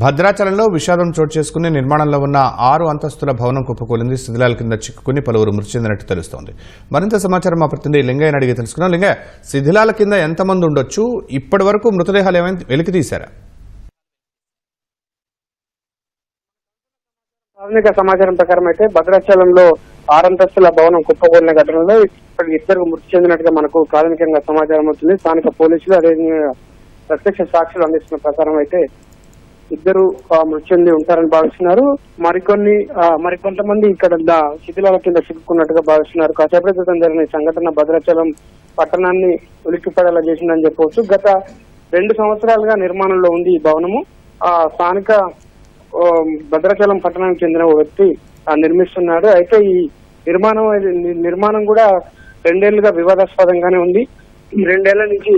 భద్రాచలంలో విషాదం చోటు చేసుకుని నిర్మాణంలో ఉన్న 6 అంతస్తుల భవనం కుప్పకూలింది. శిథిలాల కింద చిక్కుకుని పలువురు మృతి చెందినట్టు తెలుస్తోంది. మరింత సమాచారం మా ప్రతినిధి లింగయ్యని అడిగి తెలుసుకున్నాం. లింగయ్య, శిథిలాల కింద ఎంతమంది ఉండొచ్చు? ఇప్పటి వరకు మృతదేహాలు ఏమైనా వెలికి తీశారా? ప్రాథమిక సమాచారం ప్రకారం అయితే భద్రాచలంలో 6 అంతస్తుల భవనం కుప్పకూలిన ఘటనలో ఇద్దరు మృతి చెందినట్టుగా మనకు ప్రాథమికంగా సమాచారం అవుతుంది. స్థానిక పోలీసులు అదేవిధంగా ప్రత్యక్ష సాక్షులు అందిస్తున్న ప్రకారం అయితే ఇద్దరు మృతి చెంది ఉంటారని భావిస్తున్నారు. మరికొంతమంది ఇక్కడ శిథిలాల కింద చిక్కుకున్నట్టుగా భావిస్తున్నారు. కాసేపటి క్రితం జరిగిన సంఘటన భద్రాచలం పట్టణాన్ని ఉలిక్కిపడేలా చేసిందని చెప్పవచ్చు. గత 2 సంవత్సరాలుగా నిర్మాణంలో ఉంది ఈ భవనము. స్థానిక భద్రాచలం పట్టణానికి చెందిన ఓ వ్యక్తి నిర్మిస్తున్నాడు. అయితే ఈ నిర్మాణం కూడా 2 ఏళ్లుగా వివాదాస్పదంగానే ఉంది. ఈ 2 ఏళ్ల నుంచి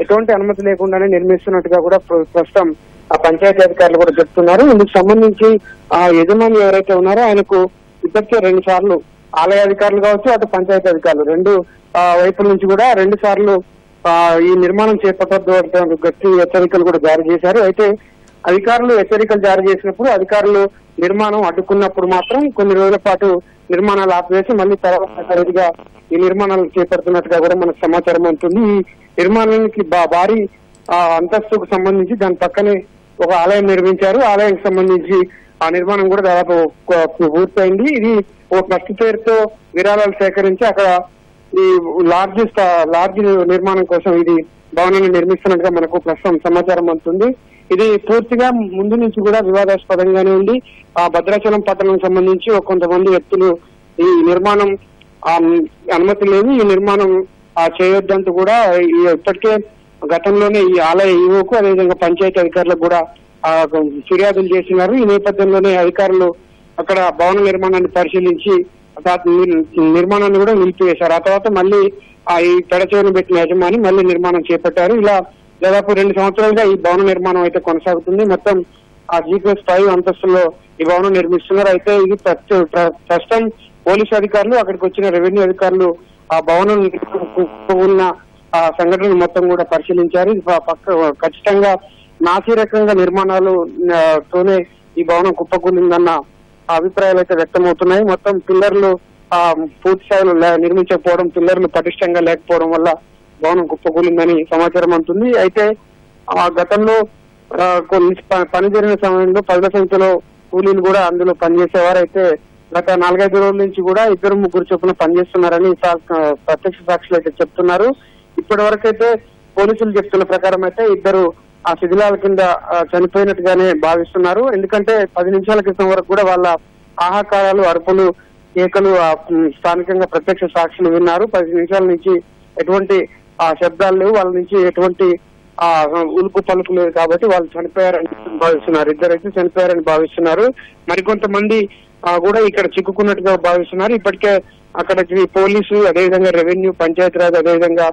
ఎటువంటి అనుమతి లేకుండానే నిర్మిస్తున్నట్టుగా కూడా ప్రస్తుతం ఆ పంచాయతీ అధికారులు కూడా చెప్తున్నారు. ఇందుకు సంబంధించి ఆ యజమాని ఎవరైతే ఉన్నారో ఆయనకు ఇప్పటికే 2 సార్లు ఆలయ అధికారులు కావచ్చు, అటు పంచాయతీ అధికారులు 2 వైపుల నుంచి కూడా 2 సార్లు ఈ నిర్మాణం చేపట్టద్దు గట్టి హెచ్చరికలు కూడా జారీ చేశారు. అయితే అధికారులు హెచ్చరికలు జారీ చేసినప్పుడు అధికారులు నిర్మాణం అడ్డుకున్నప్పుడు మాత్రం కొన్ని రోజుల పాటు నిర్మాణాలు ఆపివేసి మళ్ళీ తర్వాత ఈ నిర్మాణాలు చేపడుతున్నట్టుగా కూడా మనకు సమాచారం ఉంటుంది. ఈ నిర్మాణానికి భారీ అంతస్తుకు సంబంధించి దాని పక్కనే ఒక ఆలయం నిర్మించారు. ఆలయానికి సంబంధించి ఆ నిర్మాణం కూడా దాదాపు పూర్తయింది. ఇది ఓ ట్రస్ట్ పేరుతో విరాళాలు సేకరించి అక్కడ ఈ లార్జ్ నిర్మాణం కోసం ఇది భవనాన్ని నిర్మిస్తున్నట్టుగా మనకు ప్రస్తుతం సమాచారం అందుతుంది. ఇది పూర్తిగా ముందు నుంచి కూడా వివాదాస్పదంగానే ఉంది. ఆ భద్రాచలం పట్టణం సంబంధించి కొంతమంది వ్యక్తులు ఈ నిర్మాణం అనుమతి లేదు, ఈ నిర్మాణం చేయొద్దంటూ కూడా ఇప్పటికే గతంలోనే ఈ ఆలయ ఈవోకు అదేవిధంగా పంచాయతీ అధికారులకు కూడా ఫిర్యాదులు చేసినారు. ఈ నేపథ్యంలోనే అధికారులు అక్కడ భవన నిర్మాణాన్ని పరిశీలించి నిర్మాణాన్ని కూడా నిలిపివేశారు. ఆ తర్వాత మళ్ళీ ఈ పెడచెవిని పెట్టిన యజమాని మళ్ళీ నిర్మాణం చేపట్టారు. ఇలా దాదాపు 2 సంవత్సరాలుగా ఈ భవన నిర్మాణం అయితే కొనసాగుతుంది. మొత్తం ఆ G+5 అంతస్తులో ఈ భవనం నిర్మిస్తున్నారు. అయితే ఇది ప్రస్తుతం పోలీసు అధికారులు అక్కడికి వచ్చిన రెవెన్యూ అధికారులు ఆ భవనం ఉన్న సంఘటనలు మొత్తం కూడా పరిశీలించారు. ఖచ్చితంగా నాసిరకంగా నిర్మాణాలు తోనే ఈ భవనం కుప్పకూలిందన్న అభిప్రాయాలు అయితే వ్యక్తమవుతున్నాయి. మొత్తం పిల్లర్లు పూర్తి స్థాయిలో నిర్మించకపోవడం, పిల్లర్లు పటిష్టంగా లేకపోవడం వల్ల భవనం కుప్పకూలిందని సమాచారం అందుతుంది. అయితే గతంలో పని జరిగిన సమయంలో 10ల సంఖ్యలో కూలీలు కూడా అందులో పనిచేసేవారు. అయితే గత 4-5 రోజుల నుంచి కూడా 2-3 చొప్పున పనిచేస్తున్నారని ప్రత్యక్ష సాక్షులు అయితే చెప్తున్నారు. ఇప్పటి వరకు అయితే పోలీసులు చెప్తున్న ప్రకారం అయితే ఇద్దరు ఆ శిథిలాల కింద చనిపోయినట్టుగానే భావిస్తున్నారు. ఎందుకంటే 10 నిమిషాల క్రితం వరకు కూడా వాళ్ళ ఆహాకారాలు, అరుపులు, కేకలు స్థానికంగా ప్రత్యక్ష సాక్షులు విన్నారు. 10 నిమిషాల నుంచి ఎటువంటి శబ్దాలు లేవు, వాళ్ళ నుంచి ఎటువంటి ఉలుకు పలుకు లేదు. కాబట్టి వాళ్ళు చనిపోయారని భావిస్తున్నారు. ఇద్దరైతే చనిపోయారని భావిస్తున్నారు. మరికొంతమంది కూడా ఇక్కడ చిక్కుకున్నట్టుగా భావిస్తున్నారు. ఇప్పటికే అక్కడ పోలీసు, అదేవిధంగా రెవెన్యూ, పంచాయతీరాజ్, అదేవిధంగా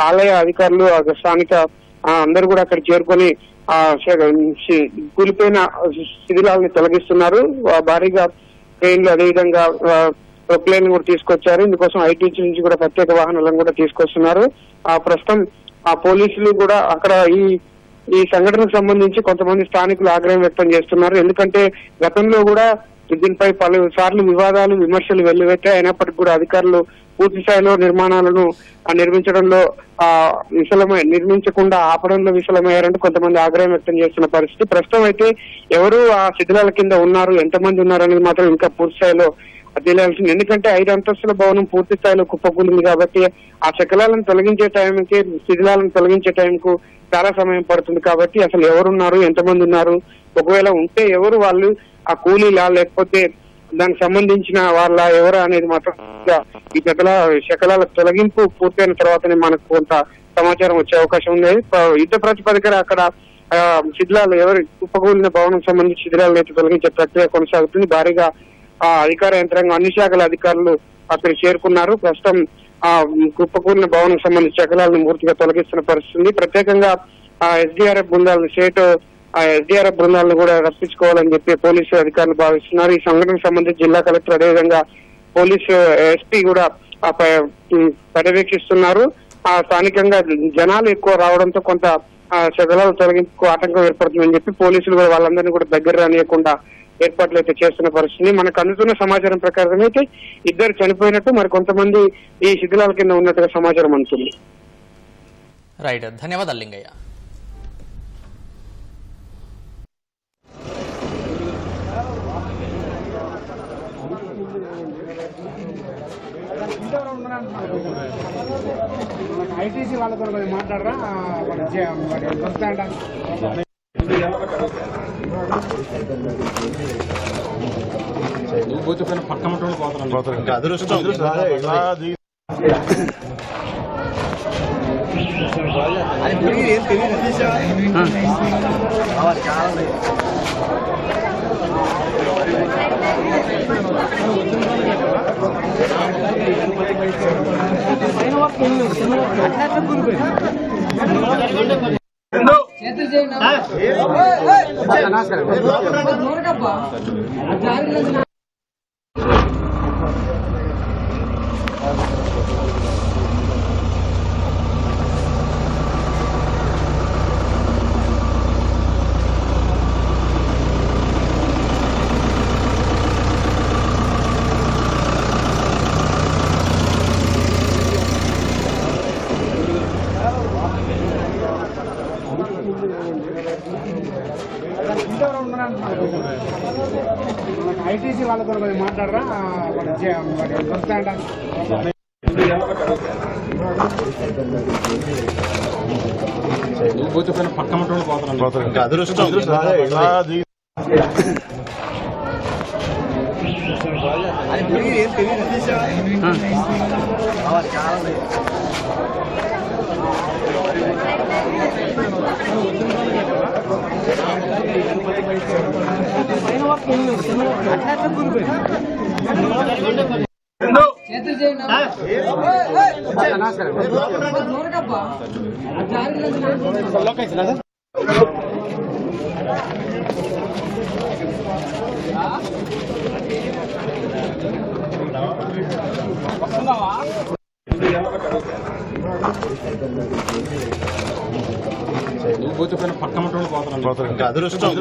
ఆలయ అధికారులు, స్థానిక అందరూ కూడా అక్కడ చేరుకొని కూలిపోయిన శిథిలాలను తొలగిస్తున్నారు. భారీగా ట్రైన్లు, అదేవిధంగా ప్రొక్లైన్ కూడా తీసుకొచ్చారు. ఇందుకోసం ఐటీ నుంచి కూడా ప్రత్యేక వాహనాలను కూడా తీసుకొస్తున్నారు. ప్రస్తుతం పోలీసులు కూడా అక్కడ ఈ సంఘటనకు సంబంధించి కొంతమంది స్థానికులు ఆగ్రహం వ్యక్తం చేస్తున్నారు. ఎందుకంటే గతంలో కూడా దీనిపై పలుసార్లు వివాదాలు, విమర్శలు వెల్లువెత్తాయి. అయినప్పటికీ కూడా అధికారులు పూర్తి స్థాయిలో నిర్మాణాలను నిర్మించడంలో నిర్మించకుండా ఆపడంలో విఫలమయ్యారంటూ కొంతమంది ఆగ్రహం వ్యక్తం చేస్తున్న పరిస్థితి. ప్రస్తుతం అయితే ఎవరు ఆ శిథిలాల కింద ఉన్నారు, ఎంతమంది ఉన్నారు అనేది మాత్రం ఇంకా పూర్తి స్థాయిలో తెలియాల్సింది. ఎందుకంటే 5 అంతస్తుల భవనం పూర్తి స్థాయిలో కుప్పకూలింది కాబట్టి ఆ శకలాలను తొలగించే టైంకి, శిథిలాలను తొలగించే టైంకు చాలా సమయం పడుతుంది. కాబట్టి అసలు ఎవరున్నారు, ఎంతమంది ఉన్నారు, ఒకవేళ ఉంటే ఎవరు, వాళ్ళు ఆ కూలీలా లేకపోతే దానికి సంబంధించిన వాళ్ళ ఎవరు అనేది మాత్రం ఈ శకలాల తొలగింపు పూర్తయిన తర్వాతనే మనకు కొంత సమాచారం వచ్చే అవకాశం ఉంది. యుద్ధ ప్రాతిపదికన అక్కడ శిథిలాలు ఎవరు కుప్పకూలిన భవనం సంబంధించి శిథిలాలను అయితే తొలగించే ప్రక్రియ కొనసాగుతుంది. భారీగా అధికార యంత్రాంగం, అన్ని శాఖల అధికారులు అక్కడ చేరుకున్నారు. ప్రస్తుతం కుప్పకూలిన భవనం సంబంధించి శకలాలను పూర్తిగా తొలగిస్తున్న పరిస్థితి. ప్రత్యేకంగా SDRF బృందాలను SDRF బృందాలను కూడా రప్పించుకోవాలని చెప్పి పోలీసు అధికారులు భావిస్తున్నారు. ఈ సంఘటనకు సంబంధించి జిల్లా కలెక్టర్, అదేవిధంగా పోలీసు SP కూడా పర్యవేక్షిస్తున్నారు. స్థానికంగా జనాలు ఎక్కువ రావడంతో కొంత శిథిలాల తొలగింపుకు ఆటంకం ఏర్పడుతుందని చెప్పి పోలీసులు కూడా వాళ్ళందరినీ కూడా దగ్గర రానియకుండా ఏర్పాట్లు అయితే చేస్తున్న పరిస్థితి. మనకు అందుతున్న సమాచారం ప్రకారం అయితే 2 చనిపోయినట్టు, మరి కొంతమంది ఈ శిథిలాల కింద ఉన్నట్టుగా సమాచారం అందుతుంది. రైట్, ధన్యవాదాలు లింగయ్య. ఐటీసీ వాళ్ళతో మాట్లాడరా పక్కన అదృష్టం ఐటీసీ వాళ్ళతో మాట్లాడరా పక్కన అదృష్టం పక్కన అదృష్టం